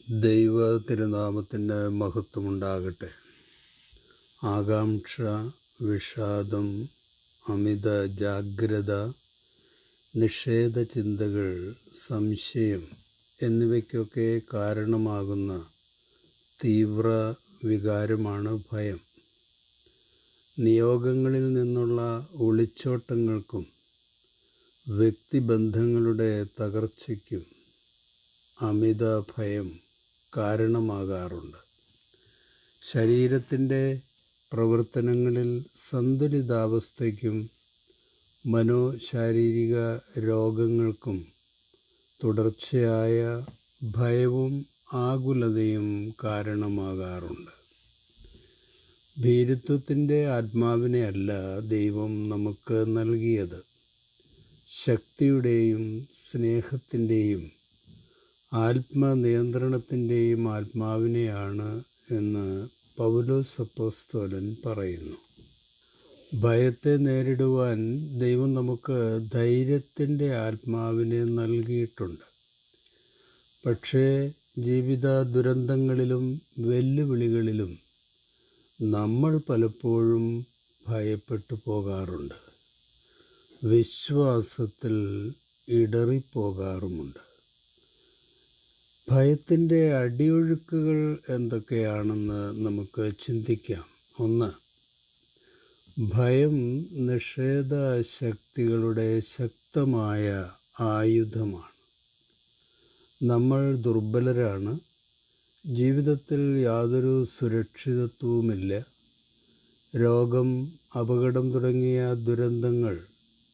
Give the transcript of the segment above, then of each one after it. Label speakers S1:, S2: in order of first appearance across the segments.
S1: ദൈവ തിരുനാമത്തിന് മഹത്വമുണ്ടാകട്ടെ. ആകാംക്ഷ, വിഷാദം, അമിത ജാഗ്രത, നിഷേധ ചിന്തകൾ, സംശയം എന്നിവയ്ക്കൊക്കെ കാരണമാകുന്ന തീവ്ര വികാരമാണ് ഭയം. നിയോഗങ്ങളിൽ നിന്നുള്ള ഒളിച്ചോട്ടങ്ങൾക്കും വ്യക്തിബന്ധങ്ങളുടെ തകർച്ചയ്ക്കും അമിത ഭയം കാരണമാകാറുണ്ട്. ശരീരത്തിൻ്റെ പ്രവർത്തനങ്ങളിൽ സന്തുലിതാവസ്ഥയ്ക്കും മനോശാരീരിക രോഗങ്ങൾക്കും തുടർച്ചയായ ഭയവും ആകുലതയും കാരണമാകാറുണ്ട്. ഭീരുത്വത്തിൻ്റെ ആത്മാവിനെയല്ല ദൈവം നമുക്ക് നൽകിയത്, ശക്തിയുടെയും സ്നേഹത്തിൻ്റെയും ആത്മനിയന്ത്രണത്തിൻ്റെയും ആത്മാവിനെയാണ് എന്ന് പൗലോസ് അപ്പോസ്തലൻ പറയുന്നു. ഭയത്തെ നേരിടുവാൻ ദൈവം നമുക്ക് ധൈര്യത്തിൻ്റെ ആത്മാവിനെ നൽകിയിട്ടുണ്ട്. പക്ഷേ ജീവിത ദുരന്തങ്ങളിലും വെല്ലുവിളികളിലും നമ്മൾ പലപ്പോഴും ഭയപ്പെട്ടു പോകാറുണ്ട്, വിശ്വാസത്തിൽ ഇടറിപ്പോകാറുമുണ്ട്. ഭയത്തിൻ്റെ അടിയൊഴുക്കുകൾ എന്തൊക്കെയാണെന്ന് നമുക്ക് ചിന്തിക്കാം. 1. ഭയം നിഷേധ ശക്തികളുടെ ശക്തമായ ആയുധമാണ്. നമ്മൾ ദുർബലരാണ്, ജീവിതത്തിൽ യാതൊരു സുരക്ഷിതത്വവുമില്ല. രോഗം, അപകടം തുടങ്ങിയ ദുരന്തങ്ങൾ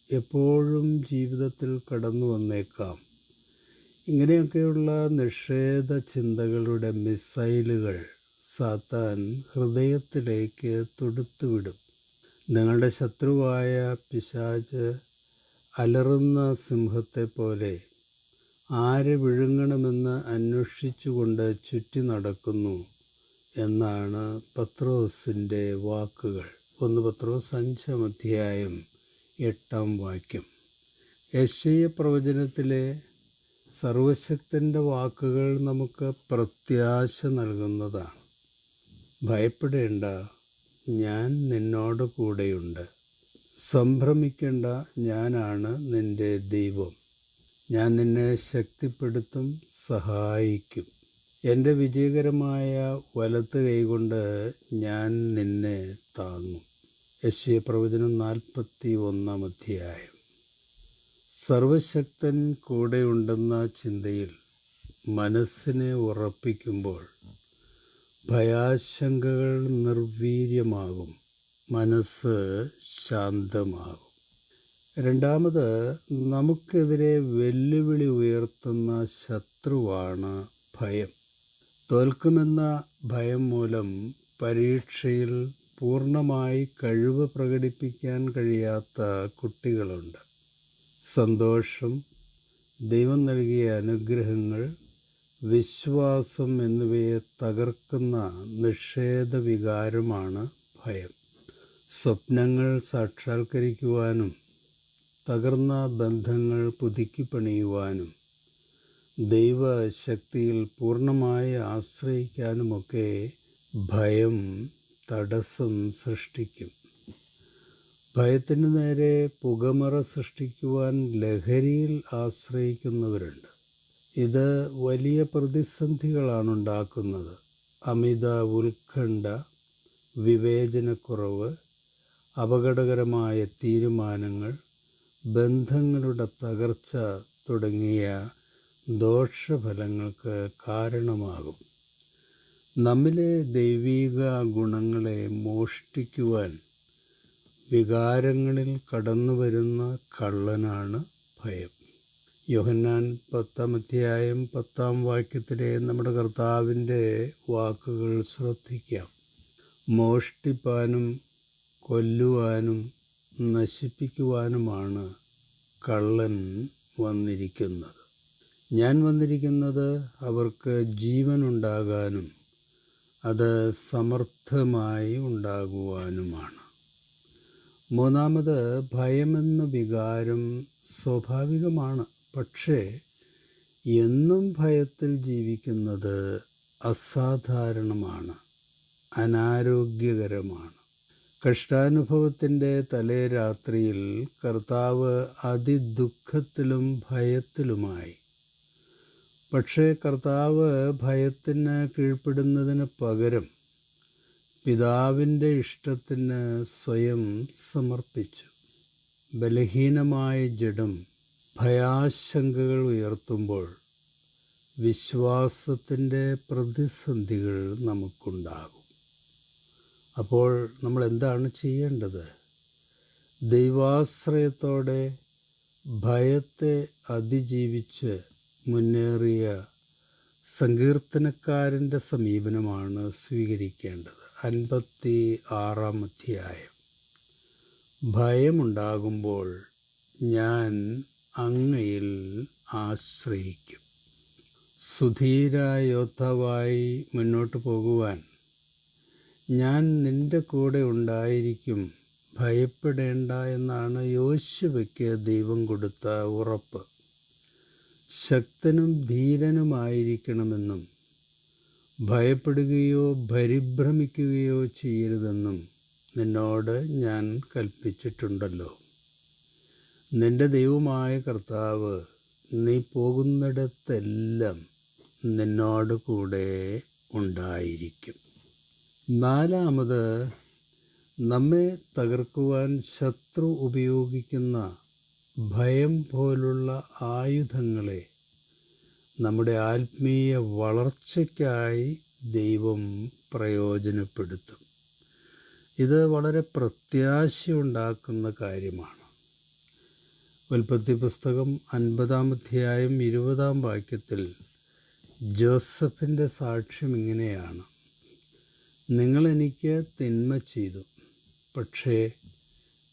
S1: എപ്പോഴും ജീവിതത്തിൽ കടന്നു വന്നേക്കാം. ഇങ്ങനെയൊക്കെയുള്ള നിഷേധ ചിന്തകളുടെ മിസൈലുകൾ സാത്താൻ ഹൃദയത്തിലേക്ക് തൊടുത്തുവിടും. നിങ്ങളുടെ ശത്രുവായ പിശാച് അലറുന്ന സിംഹത്തെ പോലെ ആരെ വിഴുങ്ങണമെന്ന് അന്വേഷിച്ചുകൊണ്ട് ചുറ്റി നടക്കുന്നു എന്നാണ് പത്രോസിൻ്റെ വാക്കുകൾ. 1 പത്രോസ് 5:8. യെശയ്യാ പ്രവചനത്തിലെ സർവശക്തൻ്റെ വാക്കുകൾ നമുക്ക് പ്രത്യാശ നൽകുന്നതാണ്. ഭയപ്പെടേണ്ട, ഞാൻ നിന്നോട് കൂടെയുണ്ട്. സംഭ്രമിക്കേണ്ട, ഞാനാണ് നിൻ്റെ ദൈവം. ഞാൻ നിന്നെ ശക്തിപ്പെടുത്തും, സഹായിക്കും. എൻ്റെ വിജയകരമായ വലത്ത് കൈകൊണ്ട് ഞാൻ നിന്നെ താങ്ങും. യെശയ്യാ പ്രവചനം 41. സർവശക്തൻ കൂടെയുണ്ടെന്ന ചിന്തയിൽ മനസ്സിനെ ഉറപ്പിക്കുമ്പോൾ ഭയാശങ്കകൾ നിർവീര്യമാകും, മനസ്സ് ശാന്തമാകും. 2. നമുക്കെതിരെ വെല്ലുവിളി ഉയർത്തുന്ന ശത്രുവാണ് ഭയം. തോൽക്കുമെന്ന ഭയം മൂലം പരീക്ഷയിൽ പൂർണ്ണമായി കഴിവ് പ്രകടിപ്പിക്കാൻ കഴിയാത്ത കുട്ടികളുണ്ട്. സന്തോഷം, ദൈവം നൽകിയ അനുഗ്രഹങ്ങൾ, വിശ്വാസം എന്നിവയെ തകർക്കുന്ന നിഷേധ വികാരമാണ് ഭയം. സ്വപ്നങ്ങൾ സാക്ഷാത്കരിക്കുവാനും തകർന്ന ബന്ധങ്ങൾ പുതുക്കിപ്പണിയുവാനും ദൈവശക്തിയിൽ പൂർണ്ണമായി ആശ്രയിക്കാനുമൊക്കെ ഭയം തടസ്സം സൃഷ്ടിക്കും. ഭയത്തിന് നേരെ പുകമറ സൃഷ്ടിക്കുവാൻ ലഹരിയിൽ ആശ്രയിക്കുന്നവരുണ്ട്. ഇത് വലിയ പ്രതിസന്ധികളാണ് ഉണ്ടാക്കുന്നത്. അമിത ഉത്കണ്ഠ, വിവേചനക്കുറവ്, അപകടകരമായ തീരുമാനങ്ങൾ, ബന്ധങ്ങളുടെ തകർച്ച തുടങ്ങിയ ദോഷഫലങ്ങൾക്ക് കാരണമാകും. നമ്മിലെ ദൈവീക ഗുണങ്ങളെ മോഷ്ടിക്കുവാൻ വികാരങ്ങളിൽ കടന്നു വരുന്ന കള്ളനാണ് ഭയം. യോഹന്നാൻ 10:10 നമ്മുടെ കർത്താവിൻ്റെ വാക്കുകൾ ശ്രദ്ധിക്കാം. മോഷ്ടിപ്പാനും കൊല്ലുവാനും നശിപ്പിക്കുവാനുമാണ് കള്ളൻ വന്നിരിക്കുന്നത്. ഞാൻ വന്നിരിക്കുന്നത് അവർക്ക് ജീവനുണ്ടാകാനും അത് സമർത്ഥമായി ഉണ്ടാകുവാനുമാണ്. 3. ഭയമെന്ന വികാരം സ്വാഭാവികമാണ്. പക്ഷേ എന്നും ഭയത്തിൽ ജീവിക്കുന്നത് അസാധാരണമാണ്, അനാരോഗ്യകരമാണ്. കഷ്ടാനുഭവത്തിൻ്റെ തലേ രാത്രിയിൽ കർത്താവ് അതിദുഃഖത്തിലും ഭയത്തിലുമായി. പക്ഷേ കർത്താവ് ഭയത്തിന് കീഴ്പ്പെടുന്നതിന് പകരം പിതാവിൻ്റെ ഇഷ്ടത്തിന് സ്വയം സമർപ്പിച്ചു. ബലഹീനമായ ജഡം ഭയാശങ്കകൾ ഉയർത്തുമ്പോൾ വിശ്വാസത്തിൻ്റെ പ്രതിസന്ധികൾ നമുക്കുണ്ടാകും. അപ്പോൾ നമ്മൾ എന്താണ് ചെയ്യേണ്ടത്? ദൈവാശ്രയത്തോടെ ഭയത്തെ അതിജീവിച്ച് മുന്നേറിയ സങ്കീർത്തനക്കാരൻ്റെ സമീപനമാണ് സ്വീകരിക്കേണ്ടത്. 56-ാം അധ്യായം. ഭയമുണ്ടാകുമ്പോൾ ഞാൻ അങ്ങയിൽ ആശ്രയിക്കും. സുധീര യോദ്ധാവായി മുന്നോട്ട് പോകുവാൻ ഞാൻ നിൻ്റെ കൂടെ ഉണ്ടായിരിക്കും, ഭയപ്പെടേണ്ട എന്നാണ് യോശുവയ്ക്ക് ദൈവം കൊടുത്ത ഉറപ്പ്. ശക്തനും ധീരനുമായിരിക്കണമെന്നും ഭയപ്പെടുകയോ പരിഭ്രമിക്കുകയോ ചെയ്യരുതെന്നും നിന്നോട് ഞാൻ കൽപ്പിച്ചിട്ടുണ്ടല്ലോ. നിൻ്റെ ദൈവമായ കർത്താവ് നീ പോകുന്നിടത്തെല്ലാം നിന്നോട് കൂടെ ഉണ്ടായിരിക്കും. 4. നമ്മെ തകർക്കുവാൻ ശത്രു ഉപയോഗിക്കുന്ന ഭയം പോലുള്ള ആയുധങ്ങളെ നമ്മുടെ ആത്മീയ വളർച്ചയ്ക്കായി ദൈവം പ്രയോജനപ്പെടുത്തും. ഇത് വളരെ പ്രത്യാശയുണ്ടാക്കുന്ന കാര്യമാണ്. ഉൽപ്പത്തി പുസ്തകം 50-ാം അധ്യായം 20-ാം വാക്യത്തിൽ ജോസഫിൻ്റെ സാക്ഷ്യം ഇങ്ങനെയാണ്: നിങ്ങളെനിക്ക് തിന്മ ചെയ്തു, പക്ഷേ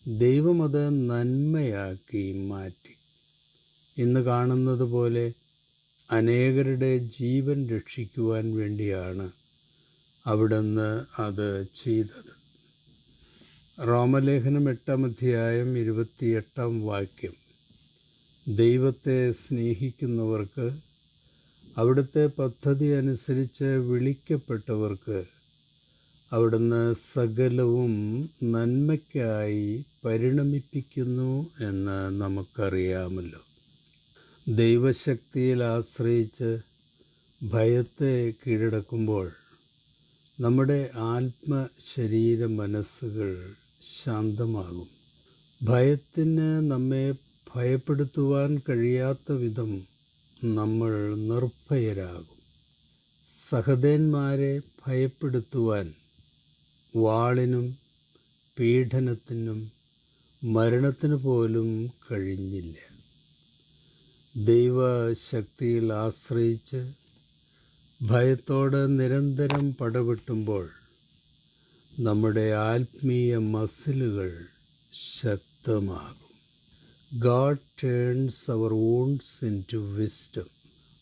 S1: ദൈവം അത് നന്മയാക്കി മാറ്റി. ഇന്ന് കാണുന്നത് പോലെ അനേകരുടെ ജീവൻ രക്ഷിക്കുവാൻ വേണ്ടിയാണ് അവിടുന്ന് അത് ചെയ്തത്. റോമലേഖനം 8-ാം അധ്യായം 28-ാം വാക്യം: ദൈവത്തെ സ്നേഹിക്കുന്നവർക്ക്, അവിടുത്തെ പദ്ധതി അനുസരിച്ച് വിളിക്കപ്പെട്ടവർക്ക് അവിടുന്ന് സകലവും നന്മയ്ക്കായി പരിണമിപ്പിക്കുന്നു എന്ന് നമുക്കറിയാമല്ലോ. ദൈവശക്തിയിൽ ആശ്രയിച്ച് ഭയത്തെ കീഴടക്കുമ്പോൾ നമ്മുടെ ആത്മശരീര മനസ്സുകൾ ശാന്തമാകും. ഭയത്തിന് നമ്മെ ഭയപ്പെടുത്തുവാൻ കഴിയാത്ത വിധം നമ്മൾ നിർഭയരാകും. സഹദേന്മാരെ ഭയപ്പെടുത്തുവാൻ വാളിനും പീഡനത്തിനും മരണത്തിനു പോലും കഴിഞ്ഞില്ല. ദൈവശക്തിയിൽ ആശ്രയിച്ച് ഭയത്തോട് നിരന്തരം പടവെട്ടുമ്പോൾ നമ്മുടെ ആത്മീയ മസിലുകൾ ശക്തമാകും. God turns our wounds into wisdom,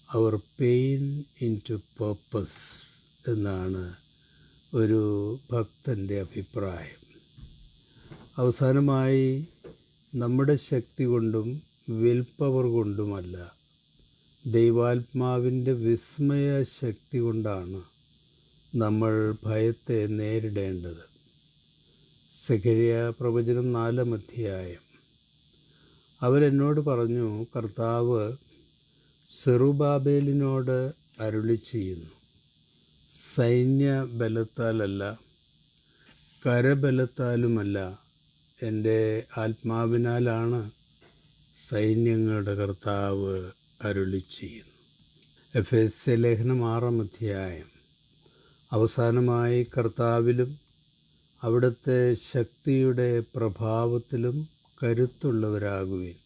S1: our pain into purpose എന്നാണ് ഒരു ഭക്തൻ്റെ അഭിപ്രായം. അവസാനമായി, നമ്മുടെ ശക്തി കൊണ്ടും വിൽ പവർ കൊണ്ടുമല്ല, ദൈവാത്മാവിൻ്റെ വിസ്മയ ശക്തി കൊണ്ടാണ് നമ്മൾ ഭയത്തെ നേരിടേണ്ടത്. സെഖര്യാ പ്രവചനം 4-ാം അധ്യായം. അവരെന്നോട് പറഞ്ഞു, കർത്താവ് സെറുബാബേലിനോട് അരുളി ചെയ്യുന്നു, സൈന്യബലത്താലല്ല കരബലത്താലുമല്ല, എൻ്റെ ആത്മാവിനാലാണ് സൈന്യങ്ങളുടെ കർത്താവ് അരുളി ചെയ്യുന്നു. എഫേസ്യ ലേഖനം 6-ാം അധ്യായം. അവസാനമായി, കർത്താവിലും അവിടുത്തെ ശക്തിയുടെ പ്രഭാവത്തിലും കരുത്തുള്ളവരാകുവിൻ.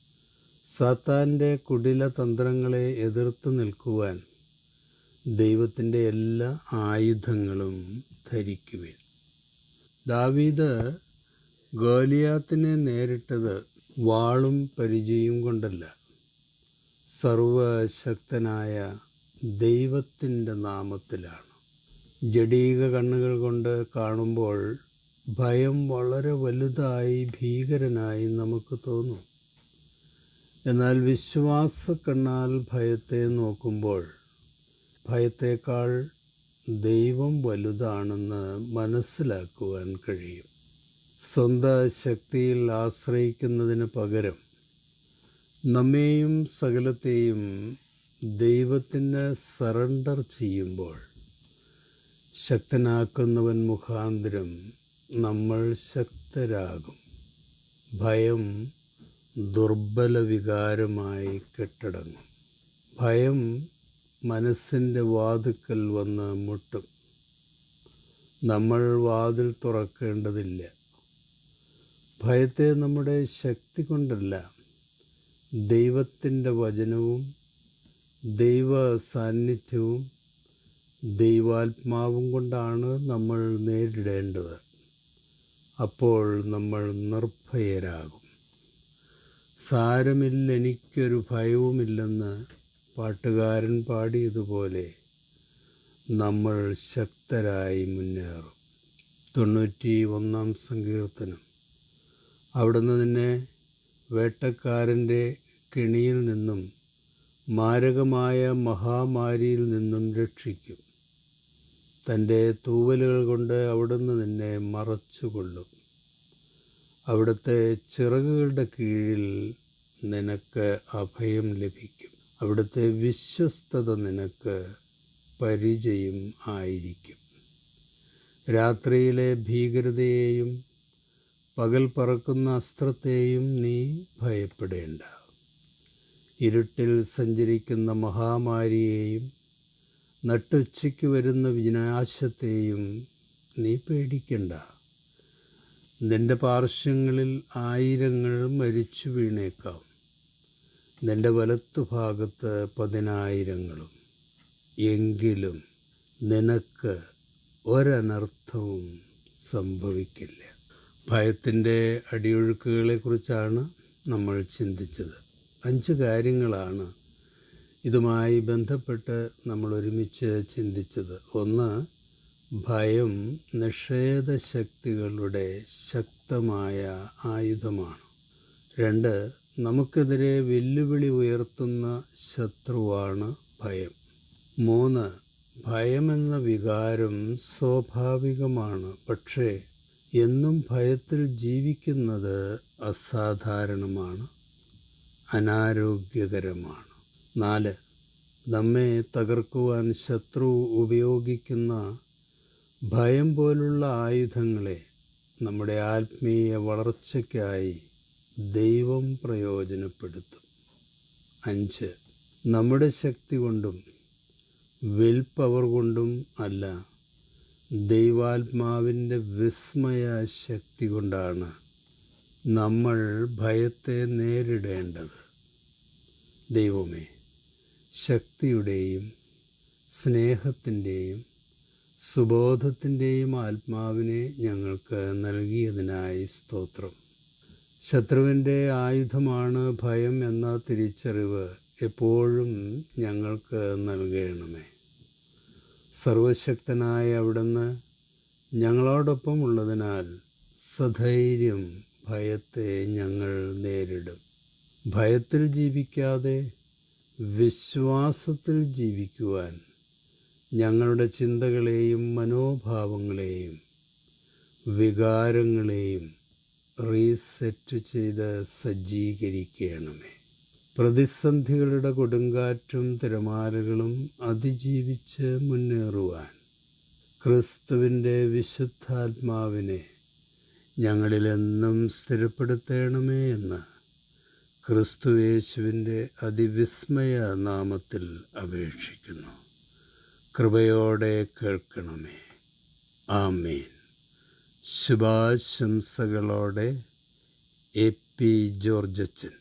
S1: സാത്താൻ്റെ കുടില തന്ത്രങ്ങളെ എതിർത്ത് നിൽക്കുവാൻ ദൈവത്തിൻ്റെ എല്ലാ ആയുധങ്ങളും ധരിക്കുവിൻ. ദാവീദ് ഗോലിയാത്തിനെ നേരിട്ടത് വാളും പരിചയും കൊണ്ടല്ല, സർവശക്തനായ ദൈവത്തിൻ്റെ നാമത്തിലാണ്. ജഡീക കണ്ണുകൾ കൊണ്ട് കാണുമ്പോൾ ഭയം വളരെ വലുതായി ഭീകരനായി നമുക്ക് തോന്നും. എന്നാൽ വിശ്വാസക്കണ്ണാൽ ഭയത്തെ നോക്കുമ്പോൾ ഭയത്തേക്കാൾ ദൈവം വലുതാണെന്ന് മനസ്സിലാക്കുവാൻ കഴിയും. സ്വന്തം ശക്തിയിൽ ആശ്രയിക്കുന്നതിന് പകരം നമ്മെയും സകലത്തെയും ദൈവത്തിന് സറണ്ടർ ചെയ്യുമ്പോൾ ശക്തനാക്കുന്നവൻ മുഖാന്തരം നമ്മൾ ശക്തരാകും. ഭയം ദുർബല വികാരമായി കെട്ടടങ്ങും. ഭയം മനസ്സിൻ്റെ വാതിൽക്കൽ വന്ന് മുട്ടും. നമ്മൾ വാതിൽ തുറക്കേണ്ടതില്ല. ഭയത്തെ നമ്മുടെ ശക്തി കൊണ്ടല്ല, ദൈവത്തിൻ്റെ വചനവും ദൈവ സാന്നിധ്യവും ദൈവാത്മാവും കൊണ്ടാണ് നമ്മൾ നേരിടേണ്ടത്. അപ്പോൾ നമ്മൾ നിർഭയരാകും. സാരമില്ല, എനിക്കൊരു ഭയവുമില്ലെന്ന് പാട്ടുകാരൻ പാടിയതുപോലെ നമ്മൾ ശക്തരായി മുന്നേറും. 91-ാം സങ്കീർത്തനം. അവിടുന്ന് നിന്നെ വേട്ടക്കാരൻ്റെ കെണിയിൽ നിന്നും മാരകമായ മഹാമാരിയിൽ നിന്നും രക്ഷിക്കും. തൻ്റെ തൂവലുകൾ കൊണ്ട് അവിടുന്ന് നിന്നെ മറച്ചുകൊള്ളും. അവിടുത്തെ ചിറകുകളുടെ കീഴിൽ നിനക്ക് അഭയം ലഭിക്കും. അവിടുത്തെ വിശ്വസ്തത നിനക്ക് പരിചയം ആയിരിക്കും. രാത്രിയിലെ ഭീകരതയെയും പകൽ പറക്കുന്ന അസ്ത്രത്തെയും നീ ഭയപ്പെടേണ്ട. ഇരുട്ടിൽ സഞ്ചരിക്കുന്ന മഹാമാരിയെയും നട്ടുച്ചയ്ക്ക് വരുന്ന വിനാശത്തെയും നീ പേടിക്കണ്ട. നിൻ്റെ പാർശ്വങ്ങളിൽ 1000 മരിച്ചു വീണേക്കാം, നിൻ്റെ വലത്തുഭാഗത്ത് 10,000. എങ്കിലും നിനക്ക് ഒരനർത്ഥവും സംഭവിക്കില്ല. ഭയത്തിൻ്റെ അടിയൊഴുക്കുകളെക്കുറിച്ചാണ് നമ്മൾ ചിന്തിച്ചത്. 5 കാര്യങ്ങളാണ് ഇതുമായി ബന്ധപ്പെട്ട് നമ്മൾ ഒരുമിച്ച് ചിന്തിച്ചത്. 1, ഭയം നിഷേധശക്തികളുടെ ശക്തമായ ആയുധമാണ്. 2, നമുക്കെതിരെ വെല്ലുവിളി ഉയർത്തുന്ന ശത്രുവാണ് ഭയം. 3, ഭയമെന്ന വികാരം സ്വാഭാവികമാണ്, പക്ഷേ എന്നും ഭയത്തിൽ ജീവിക്കുന്നത് അസാധാരണമാണ്, അനാരോഗ്യകരമാണ്. 4, നമ്മെ തകർക്കുവാൻ ശത്രു ഉപയോഗിക്കുന്ന ഭയം പോലുള്ള ആയുധങ്ങളെ നമ്മുടെ ആത്മീയ വളർച്ചയ്ക്കായി ദൈവം പ്രയോജനപ്പെടുത്തും. 5, നമ്മുടെ ശക്തി കൊണ്ടും വിൽ പവർ കൊണ്ടും അല്ല, ദൈവാത്മാവിൻ്റെ വിസ്മയ ശക്തി കൊണ്ടാണ് നമ്മൾ ഭയത്തെ നേരിടേണ്ടത്. ദൈവമേ, ശക്തിയുടെയും സ്നേഹത്തിൻ്റെയും സുബോധത്തിൻ്റെയും ആത്മാവിനെ ഞങ്ങൾക്ക് നൽകിയതിനായി സ്തോത്രം. ശത്രുവിൻ്റെ ആയുധമാണ് ഭയം എന്ന തിരിച്ചറിവ് എപ്പോഴും ഞങ്ങൾക്ക് നൽകണമേ. സർവശക്തനായ അവിടുന്ന് ഞങ്ങളോടൊപ്പം ഉള്ളതിനാൽ സധൈര്യം ഭയത്തെ ഞങ്ങൾ നേരിടും. ഭയത്തിൽ ജീവിക്കാതെ വിശ്വാസത്തിൽ ജീവിക്കുവാൻ ഞങ്ങളുടെ ചിന്തകളെയും മനോഭാവങ്ങളെയും വികാരങ്ങളെയും റീസെറ്റ് ചെയ്ത് സജ്ജീകരിക്കണമേ. പ്രതിസന്ധികളുടെ കൊടുങ്കാറ്റും തിരമാലകളും അതിജീവിച്ച് മുന്നേറുവാൻ ക്രിസ്തുവിൻ്റെ വിശുദ്ധാത്മാവിനെ ഞങ്ങളിലെന്നും സ്ഥിരപ്പെടുത്തണമേ എന്ന് ക്രിസ്തുയേശുവിൻ്റെ അതിവിസ്മയ നാമത്തിൽ അപേക്ഷിക്കുന്നു. കൃപയോടെ കേൾക്കണമേ. ആമേൻ. ശുഭാശംസകളോടെ എ. പി. ജോർജച്ചൻ.